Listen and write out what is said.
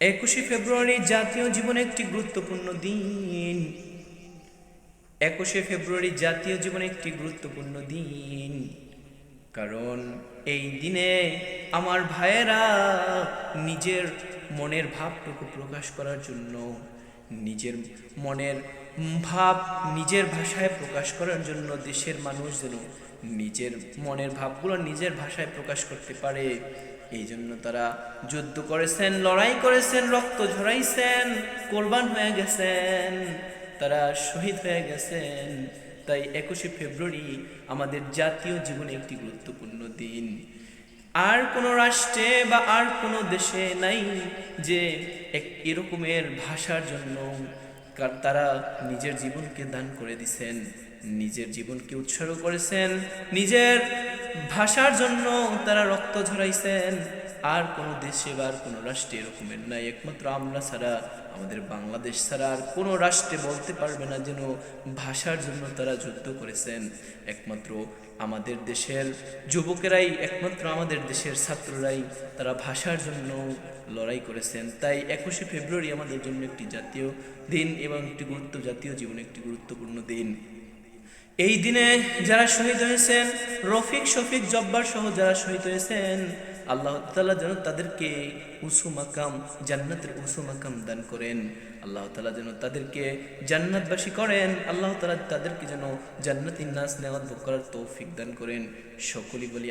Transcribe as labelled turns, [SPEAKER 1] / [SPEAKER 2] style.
[SPEAKER 1] 21শে ফেব্রুয়ারি জাতীয় জীবনে একটি গুরুত্বপূর্ণ দিন। 21শে ফেব্রুয়ারি জাতীয় জীবনে একটি গুরুত্বপূর্ণ দিন, কারণ এই দিনে আমার ভাইয়েরা নিজের মনের ভাবটুকু প্রকাশ করার জন্য, নিজের মনের ভাব নিজের ভাষায় প্রকাশ করার জন্য দেশের মানুষ যেন নিজের মনের ভাবগুলো নিজের ভাষায় প্রকাশ করতে পারে, এই জন্য তারা যুদ্ধ করেছেন, লড়াই করেছেন, রক্ত ঝরাইছেন, কোরবান হয়ে গেছেন, তারা শহীদ হয়ে গেছেন। তাই 21শে ফেব্রুয়ারি আমাদের জাতীয় জীবনে একটি গুরুত্বপূর্ণ দিন। আর কোনো রাষ্ট্রে বা আর কোনো দেশে নাই যে এরকমের ভাষার জন্য তারা নিজের জীবনকে দান করে দিছেন, নিজের জীবনকে উৎসর্গ করেছেন, নিজের ভাষার জন্য তারা রক্ত ঝরাইছেন। আর কোনো দেশে বা আর কোনো রাষ্ট্রে এরকমের নাই, একমাত্র আমরা ছাড়া, আমাদের বাংলাদেশ ছাড়া আর কোনো রাষ্ট্রে বলতে পারবে না যেন ভাষার জন্য তারা যুদ্ধ করেছেন। একমাত্র আমাদের দেশের যুবকেরাই, একমাত্র আমাদের দেশের ছাত্ররাই তারা ভাষার জন্য লড়াই করেছেন। তাই 21শে ফেব্রুয়ারি আমাদের জন্য একটি জাতীয় দিন এবং জাতীয় জীবনে একটি গুরুত্বপূর্ণ দিন। এই দিনে যারা শহীদ হয়েছেন, রফিক, শফিক, জব্বার সহ যারা শহীদ হয়েছেন, আল্লাহ তাআলা যেন তাদেরকে উঁচু মাকাম, জান্নাতের উঁচু মাকাম দান করেন। আল্লাহ তাআলা যেন তাদেরকে জান্নাতবাসী করেন। আল্লাহ তাআলা তাদেরকে যেন জান্নাতিন নাস নেওয়াত ভোগ করার তৌফিক দান করেন। সকলেই বলি